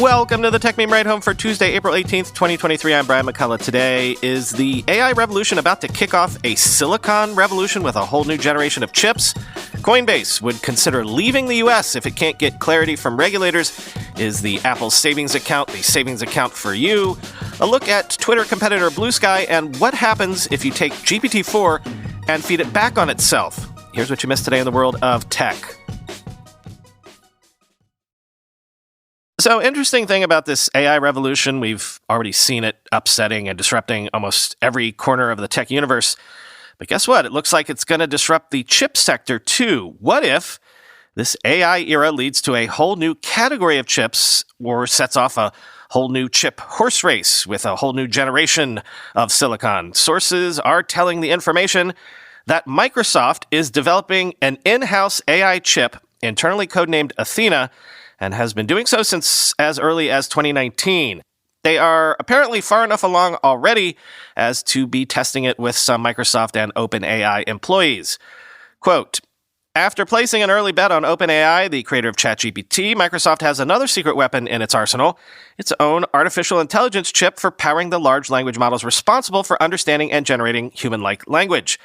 Welcome to the Techmeme Ride Home for Tuesday, April 18th, 2023. I'm Brian McCullough. Today, is the AI revolution about to kick off a silicon revolution with a whole new generation of chips? Coinbase would consider leaving the U.S. if it can't get clarity from regulators. Is the Apple savings account the savings account for you? A look at Twitter competitor Blue Sky and what happens if you take GPT-4 and feed it back on itself. Here's what you missed today in the world of tech. So, interesting thing about this AI revolution, we've already seen it upsetting and disrupting almost every corner of the tech universe. But guess what? It looks like it's going to disrupt the chip sector too. What if this AI era leads to a whole new category of chips or sets off a whole new chip horse race with a whole new generation of silicon? Sources are telling the information that Microsoft is developing an in-house AI chip internally codenamed Athena, and has been doing so since as early as 2019. They are apparently far enough along already as to be testing it with some Microsoft and OpenAI employees. Quote, after placing an early bet on OpenAI, the creator of ChatGPT, Microsoft has another secret weapon in its arsenal, its own artificial intelligence chip for powering the large language models responsible for understanding and generating human-like language.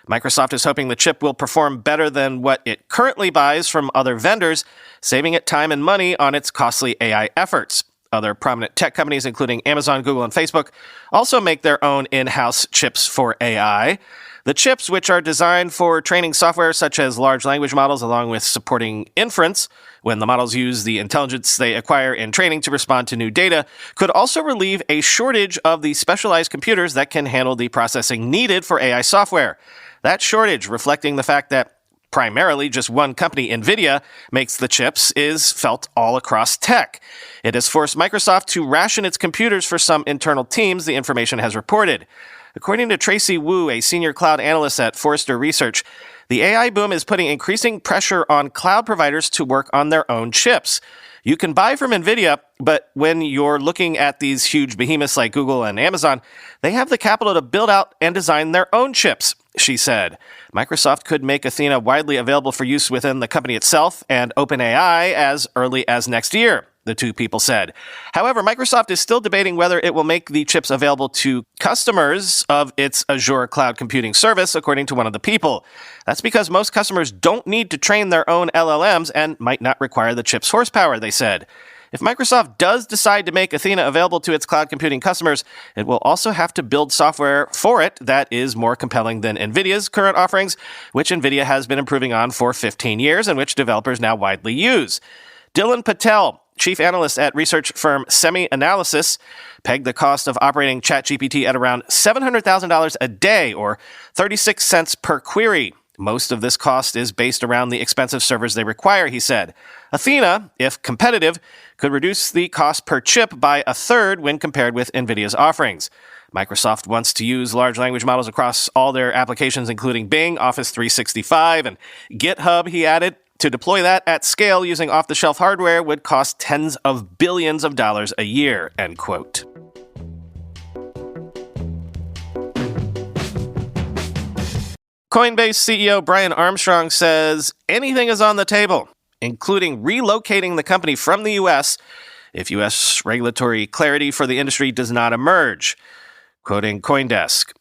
Microsoft is hoping the chip will perform better than what it currently buys from other vendors, saving it time and money on its costly AI efforts. Other prominent tech companies, including Amazon, Google, and Facebook, also make their own in-house chips for AI. The chips, which are designed for training software such as large language models, along with supporting inference, when the models use the intelligence they acquire in training to respond to new data, could also relieve a shortage of the specialized computers that can handle the processing needed for AI software. That shortage, reflecting the fact that primarily just one company, NVIDIA, makes the chips, is felt all across tech. It has forced Microsoft to ration its computers for some internal teams, the information has reported. According to Tracy Wu, a senior cloud analyst at Forrester Research, the AI boom is putting increasing pressure on cloud providers to work on their own chips. You can buy from NVIDIA, but when you're looking at these huge behemoths like Google and Amazon, they have the capital to build out and design their own chips, she said. Microsoft could make Athena widely available for use within the company itself and OpenAI as early as next year, the two people said. However, Microsoft is still debating whether it will make the chips available to customers of its Azure cloud computing service, according to one of the people. That's because most customers don't need to train their own LLMs and might not require the chip's horsepower, they said. If Microsoft does decide to make Athena available to its cloud computing customers, it will also have to build software for it that is more compelling than NVIDIA's current offerings, which NVIDIA has been improving on for 15 years and which developers now widely use. Dylan Patel, chief analyst at research firm Semi-Analysis, pegged the cost of operating ChatGPT at around $700,000 a day, or 36 cents per query. Most of this cost is based around the expensive servers they require, he said. Athena, if competitive, could reduce the cost per chip by a third when compared with NVIDIA's offerings. Microsoft wants to use large language models across all their applications, including Bing, Office 365, and GitHub, he added. To deploy that at scale using off-the-shelf hardware would cost tens of billions of dollars a year, end quote. Coinbase CEO Brian Armstrong says anything is on the table, including relocating the company from the U.S. if U.S. regulatory clarity for the industry does not emerge. Quoting CoinDesk,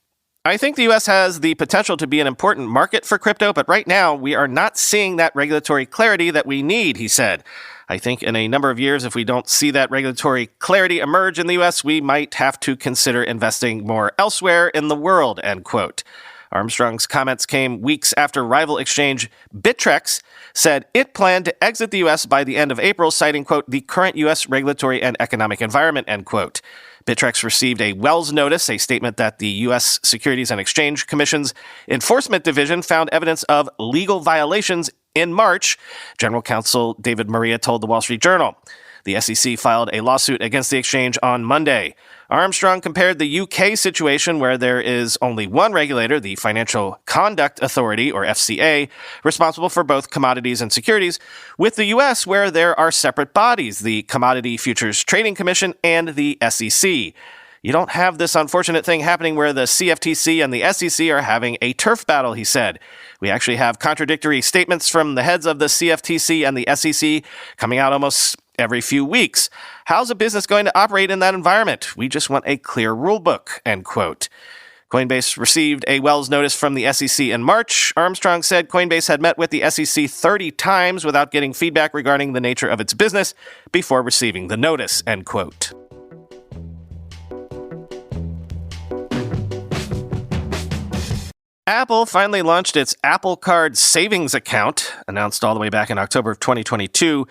I think the U.S. has the potential to be an important market for crypto, but right now we are not seeing that regulatory clarity that we need, he said. I think in a number of years, if we don't see that regulatory clarity emerge in the U.S., we might have to consider investing more elsewhere in the world, end quote. Armstrong's comments came weeks after rival exchange Bittrex said it planned to exit the U.S. by the end of April, citing, quote, the current U.S. regulatory and economic environment, end quote. Bittrex received a Wells notice, a statement that the U.S. Securities and Exchange Commission's Enforcement Division found evidence of legal violations in March, General Counsel David Maria told the Wall Street Journal. The SEC filed a lawsuit against the exchange on Monday. Armstrong compared the UK situation, where there is only one regulator, the Financial Conduct Authority, or FCA, responsible for both commodities and securities, with the US, where there are separate bodies, the Commodity Futures Trading Commission and the SEC. You don't have this unfortunate thing happening where the CFTC and the SEC are having a turf battle, he said. We actually have contradictory statements from the heads of the CFTC and the SEC coming out almost every few weeks. How's a business going to operate in that environment? We just want a clear rule book, end quote. Coinbase received a Wells notice from the SEC in March. Armstrong said Coinbase had met with the SEC 30 times without getting feedback regarding the nature of its business before receiving the notice, end quote. Apple finally launched its Apple Card savings account, announced all the way back in October of 2022,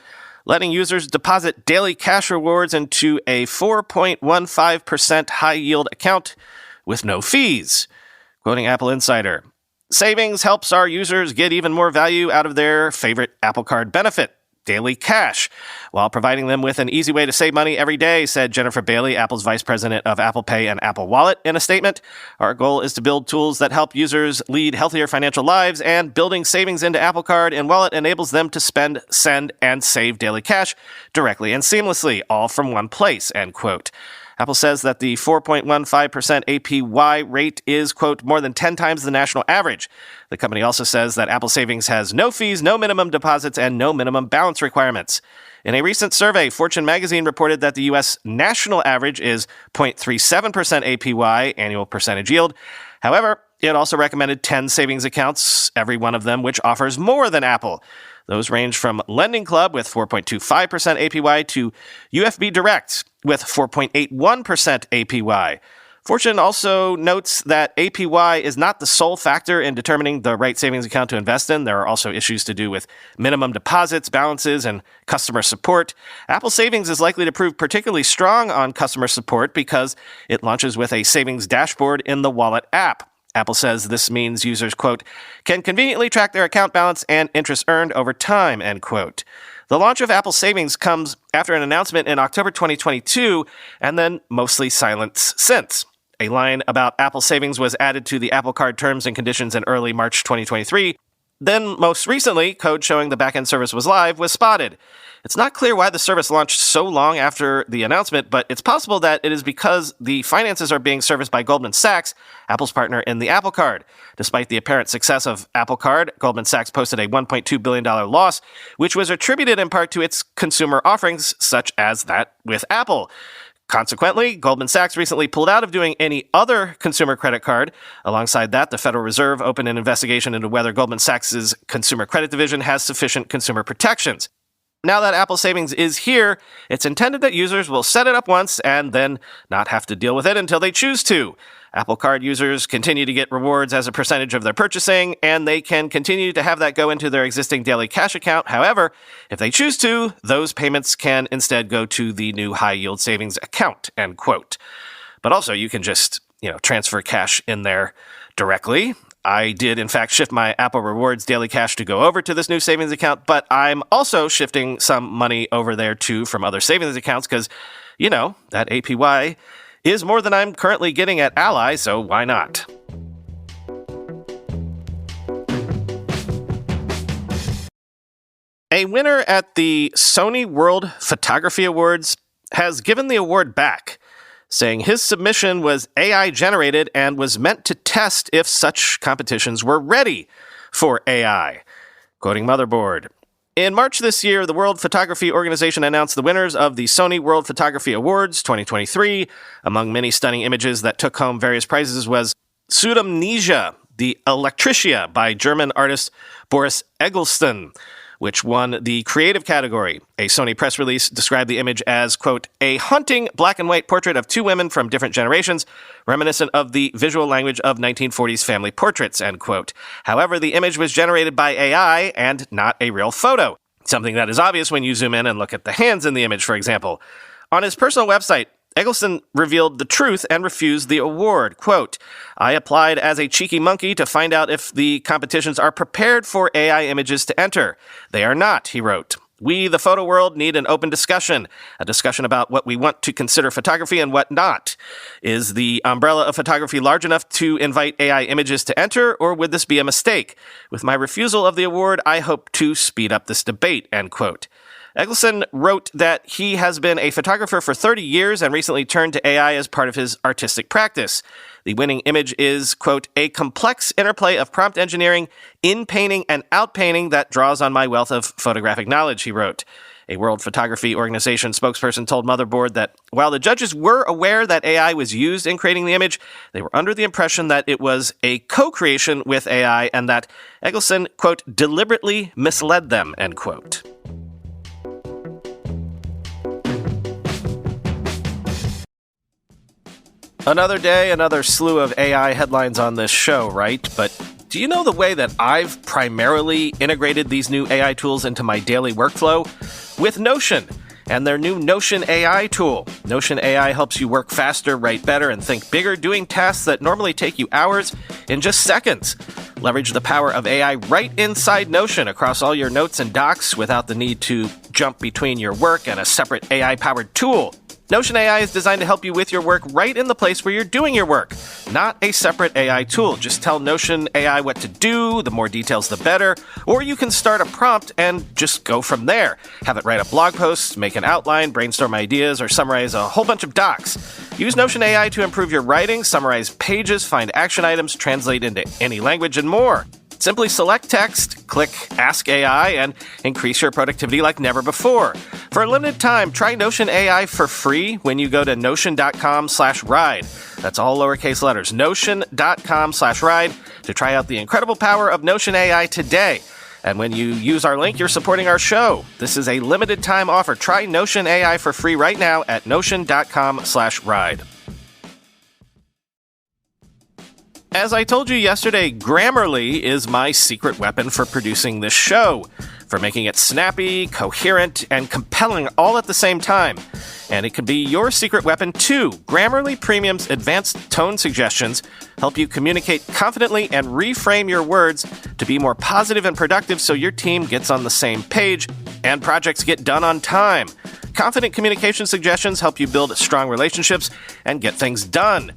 letting users deposit daily cash rewards into a 4.15% high-yield account with no fees. Quoting Apple Insider, savings helps our users get even more value out of their favorite Apple Card benefit, daily cash, while providing them with an easy way to save money every day, said Jennifer Bailey, Apple's vice president of Apple Pay and Apple Wallet, in a statement. Our goal is to build tools that help users lead healthier financial lives, and building savings into Apple Card and Wallet enables them to spend, send, and save daily cash directly and seamlessly, all from one place, end quote. Apple says that the 4.15% APY rate is, quote, more than 10 times the national average. The company also says that Apple Savings has no fees, no minimum deposits, and no minimum balance requirements. In a recent survey, Fortune magazine reported that the U.S. national average is 0.37% APY, annual percentage yield. However, it also recommended 10 savings accounts, every one of them which offers more than Apple. Those range from Lending Club with 4.25% APY to UFB Direct with 4.81% APY. Fortune also notes that APY is not the sole factor in determining the right savings account to invest in. There are also issues to do with minimum deposits, balances, and customer support. Apple Savings is likely to prove particularly strong on customer support because it launches with a savings dashboard in the Wallet app. Apple says this means users, quote, can conveniently track their account balance and interest earned over time, end quote. The launch of Apple Savings comes after an announcement in October 2022 and then mostly silence since. A line about Apple Savings was added to the Apple Card terms and conditions in early March 2023. Then, most recently, code showing the backend service was live was spotted. It's not clear why the service launched so long after the announcement, but it's possible that it is because the finances are being serviced by Goldman Sachs, Apple's partner in the Apple Card. Despite the apparent success of Apple Card, Goldman Sachs posted a $1.2 billion loss, which was attributed in part to its consumer offerings, such as that with Apple. Consequently, Goldman Sachs recently pulled out of doing any other consumer credit card. Alongside that, the Federal Reserve opened an investigation into whether Goldman Sachs' consumer credit division has sufficient consumer protections. Now that Apple Savings is here, it's intended that users will set it up once and then not have to deal with it until they choose to. Apple Card users continue to get rewards as a percentage of their purchasing, and they can continue to have that go into their existing daily cash account. However, if they choose to, those payments can instead go to the new high-yield savings account, end quote. But also, you can just, transfer cash in there directly. I did, in fact, shift my Apple Rewards daily cash to go over to this new savings account, but I'm also shifting some money over there, too, from other savings accounts because, that APY is more than I'm currently getting at Ally, so why not? A winner at the Sony World Photography Awards has given the award back, saying his submission was AI-generated and was meant to test if such competitions were ready for AI. Quoting Motherboard, in March this year, the World Photography Organization announced the winners of the Sony World Photography Awards 2023. Among many stunning images that took home various prizes was Pseudomnesia, the Electricia by German artist Boris Eggleston, which won the creative category. A Sony press release described the image as, quote, a haunting black and white portrait of two women from different generations, reminiscent of the visual language of 1940s family portraits, end quote. However, the image was generated by AI and not a real photo, something that is obvious when you zoom in and look at the hands in the image, for example. On his personal website, Eggleston revealed the truth and refused the award. Quote, I applied as a cheeky monkey to find out if the competitions are prepared for AI images to enter. They are not, he wrote. We, the photo world, need an open discussion, a discussion about what we want to consider photography and what not. Is the umbrella of photography large enough to invite AI images to enter, or would this be a mistake? With my refusal of the award, I hope to speed up this debate, end quote. Eggleston wrote that he has been a photographer for 30 years and recently turned to AI as part of his artistic practice. The winning image is, quote, a complex interplay of prompt engineering, in-painting, and out-painting that draws on my wealth of photographic knowledge, he wrote. A World Photography Organization spokesperson told Motherboard that while the judges were aware that AI was used in creating the image, they were under the impression that it was a co-creation with AI and that Eggleston, quote, deliberately misled them, end quote. Another day, another slew of AI headlines on this show, right? But do you know the way that I've primarily integrated these new AI tools into my daily workflow? With Notion and their new Notion AI tool. Notion AI helps you work faster, write better, and think bigger, doing tasks that normally take you hours in just seconds. Leverage the power of AI right inside Notion across all your notes and docs without the need to jump between your work and a separate AI-powered tool. Notion AI is designed to help you with your work right in the place where you're doing your work, not a separate AI tool. Just tell Notion AI what to do, the more details the better, or you can start a prompt and just go from there. Have it write a blog post, make an outline, brainstorm ideas, or summarize a whole bunch of docs. Use Notion AI to improve your writing, summarize pages, find action items, translate into any language, and more. Simply select text, click Ask AI, and increase your productivity like never before. For a limited time, try Notion AI for free when you go to notion.com/ride. That's all lowercase letters, notion.com/ride to try out the incredible power of Notion AI today. And when you use our link, you're supporting our show. This is a limited time offer. Try Notion AI for free right now at notion.com/ride. As I told you yesterday, Grammarly is my secret weapon for producing this show, for making it snappy, coherent, and compelling all at the same time. And it could be your secret weapon too. Grammarly Premium's advanced tone suggestions help you communicate confidently and reframe your words to be more positive and productive so your team gets on the same page and projects get done on time. Confident communication suggestions help you build strong relationships and get things done.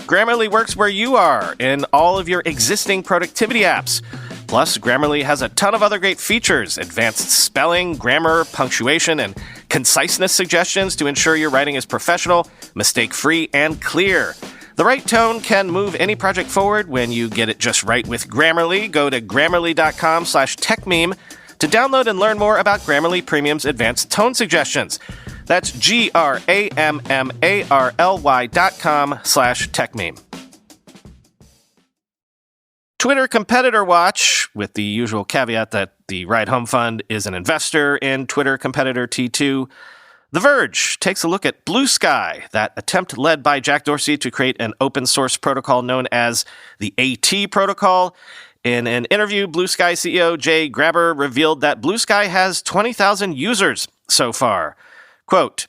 Grammarly works where you are in all of your existing productivity apps. Plus, Grammarly has a ton of other great features, advanced spelling, grammar, punctuation, and conciseness suggestions to ensure your writing is professional, mistake-free, and clear. The right tone can move any project forward when you get it just right with Grammarly. Go to grammarly.com/techmeme to download and learn more about Grammarly Premium's advanced tone suggestions. That's grammarly.com/techmeme. Twitter Competitor Watch, with the usual caveat that the Ride Home Fund is an investor in Twitter competitor T2. The Verge takes a look at Blue Sky, that attempt led by Jack Dorsey to create an open source protocol known as the AT protocol. In an interview, Blue Sky CEO Jay Graber revealed that Blue Sky has 20,000 users so far. Quote,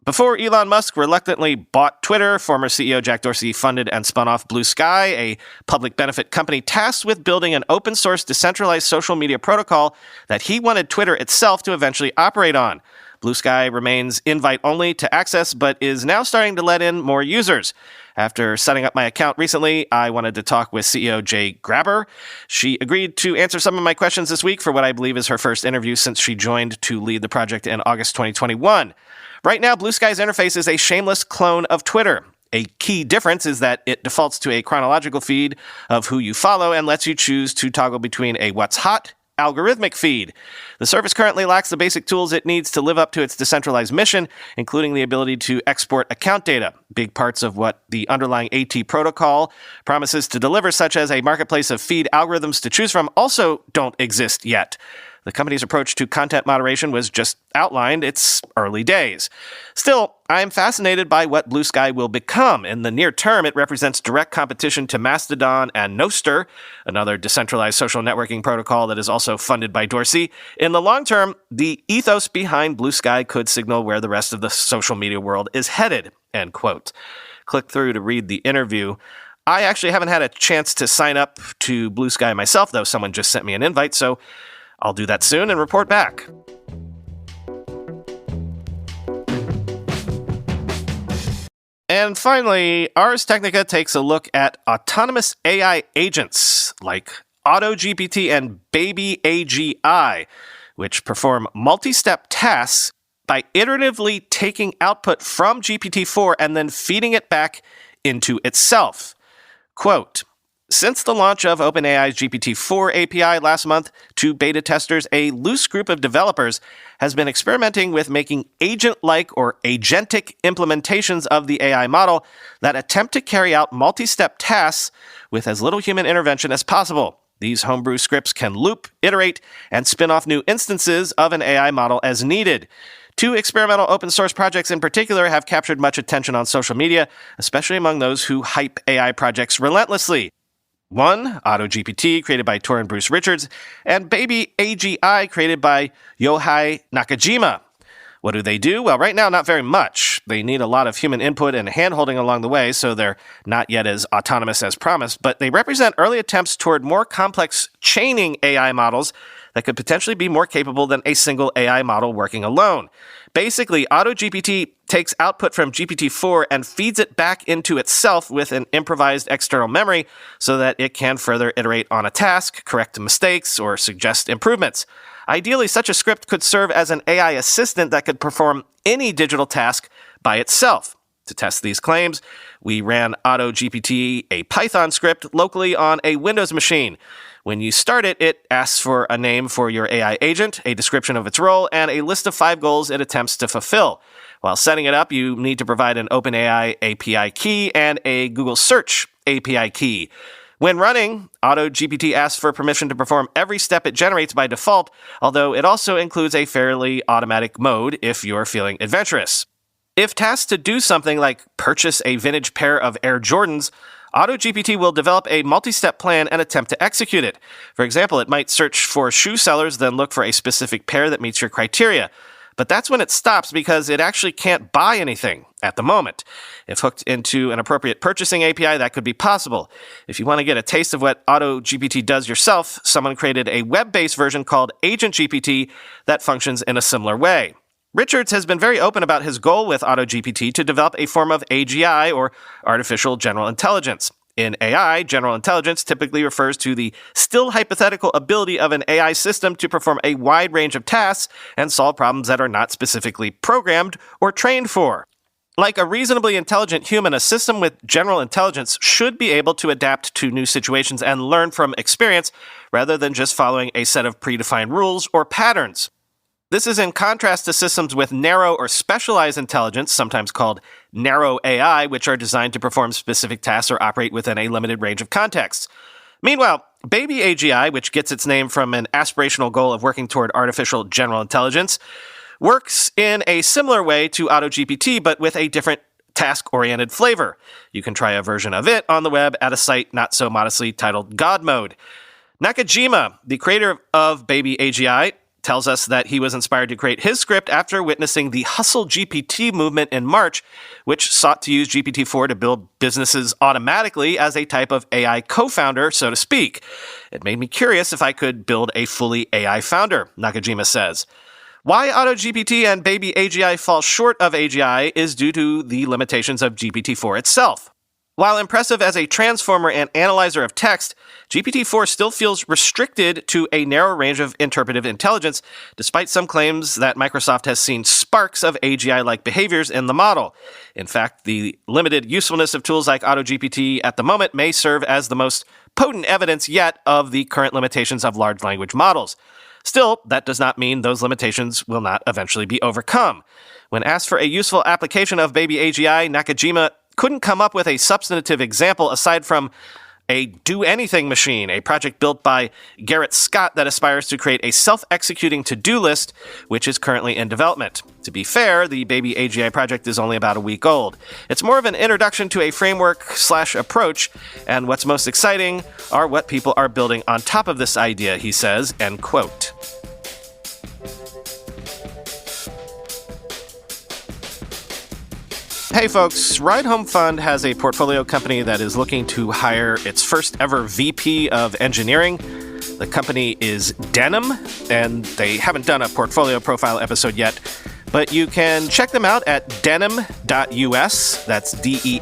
before Elon Musk reluctantly bought Twitter, former CEO Jack Dorsey funded and spun off Blue Sky, a public benefit company tasked with building an open source decentralized social media protocol that he wanted Twitter itself to eventually operate on. Blue Sky remains invite only to access, but is now starting to let in more users. After setting up my account recently, I wanted to talk with CEO Jay Graber. She agreed to answer some of my questions this week for what I believe is her first interview since she joined to lead the project in August 2021. Right now, Blue Sky's interface is a shameless clone of Twitter. A key difference is that it defaults to a chronological feed of who you follow and lets you choose to toggle between a what's hot algorithmic feed. The service currently lacks the basic tools it needs to live up to its decentralized mission, including the ability to export account data. Big parts of what the underlying AT protocol promises to deliver, such as a marketplace of feed algorithms to choose from, also don't exist yet. The company's approach to content moderation was just outlined. It's early days. Still, I'm fascinated by what Blue Sky will become. In the near term, it represents direct competition to Mastodon and Nostr, another decentralized social networking protocol that is also funded by Dorsey. In the long term, the ethos behind Blue Sky could signal where the rest of the social media world is headed, end quote. Click through to read the interview. I actually haven't had a chance to sign up to Blue Sky myself, though someone just sent me an invite, so I'll do that soon and report back. And finally, Ars Technica takes a look at autonomous AI agents like AutoGPT and Baby AGI, which perform multi-step tasks by iteratively taking output from GPT-4 and then feeding it back into itself. Quote, since the launch of OpenAI's GPT-4 API last month to beta testers, a loose group of developers has been experimenting with making agent-like or agentic implementations of the AI model that attempt to carry out multi-step tasks with as little human intervention as possible. These homebrew scripts can loop, iterate, and spin off new instances of an AI model as needed. Two experimental open source projects in particular have captured much attention on social media, especially among those who hype AI projects relentlessly. One, AutoGPT, created by Tor and Bruce Richards, and Baby AGI, created by Yohei Nakajima. What do? Well, right now, not very much. They need a lot of human input and hand-holding along the way, so they're not yet as autonomous as promised, but they represent early attempts toward more complex chaining AI models that could potentially be more capable than a single AI model working alone. Basically, AutoGPT takes output from GPT-4 and feeds it back into itself with an improvised external memory so that it can further iterate on a task, correct mistakes, or suggest improvements. Ideally, such a script could serve as an AI assistant that could perform any digital task by itself. To test these claims, we ran AutoGPT, a Python script, locally on a Windows machine. When you start it, it asks for a name for your AI agent, a description of its role, and a list of 5 goals it attempts to fulfill. While setting it up, you need to provide an OpenAI API key and a Google Search API key. When running, AutoGPT asks for permission to perform every step it generates by default, although it also includes a fairly automatic mode if you're feeling adventurous. If tasked to do something like purchase a vintage pair of Air Jordans, AutoGPT will develop a multi-step plan and attempt to execute it. For example, it might search for shoe sellers, then look for a specific pair that meets your criteria. But that's when it stops because it actually can't buy anything at the moment. If hooked into an appropriate purchasing API, that could be possible. If you want to get a taste of what AutoGPT does yourself, someone created a web-based version called AgentGPT that functions in a similar way. Richards has been very open about his goal with AutoGPT to develop a form of AGI, or artificial general intelligence. In AI, general intelligence typically refers to the still hypothetical ability of an AI system to perform a wide range of tasks and solve problems that are not specifically programmed or trained for. Like a reasonably intelligent human, a system with general intelligence should be able to adapt to new situations and learn from experience rather than just following a set of predefined rules or patterns. This is in contrast to systems with narrow or specialized intelligence, sometimes called narrow AI, which are designed to perform specific tasks or operate within a limited range of contexts. Meanwhile, Baby AGI, which gets its name from an aspirational goal of working toward artificial general intelligence, works in a similar way to AutoGPT, but with a different task-oriented flavor. You can try a version of it on the web at a site not so modestly titled God Mode. Nakajima, the creator of Baby AGI, tells us that he was inspired to create his script after witnessing the Hustle GPT movement in March, which sought to use GPT-4 to build businesses automatically as a type of AI co-founder, so to speak. It made me curious if I could build a fully AI founder, Nakajima says. Why AutoGPT and Baby AGI fall short of AGI is due to the limitations of GPT-4 itself. While impressive as a transformer and analyzer of text, GPT-4 still feels restricted to a narrow range of interpretive intelligence, despite some claims that Microsoft has seen sparks of AGI-like behaviors in the model. In fact, the limited usefulness of tools like AutoGPT at the moment may serve as the most potent evidence yet of the current limitations of large language models. Still, that does not mean those limitations will not eventually be overcome. When asked for a useful application of Baby AGI, Nakajima couldn't come up with a substantive example aside from a do-anything machine, a project built by Garrett Scott that aspires to create a self-executing to-do list, which is currently in development. To be fair, the Baby AGI project is only about a week old. It's more of an introduction to a framework/approach, and what's most exciting are what people are building on top of this idea, he says, end quote. Hey folks, Ride Home Fund has a portfolio company that is looking to hire its first ever VP of engineering. The company is Denim, and they haven't done a portfolio profile episode yet, But you can check them out at denim.us. That's DENIM.us.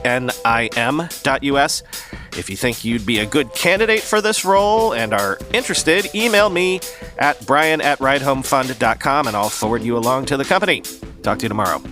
If you think you'd be a good candidate for this role and are interested, email me at brian@ridehomefund.com and I'll forward you along to the company. Talk to you tomorrow.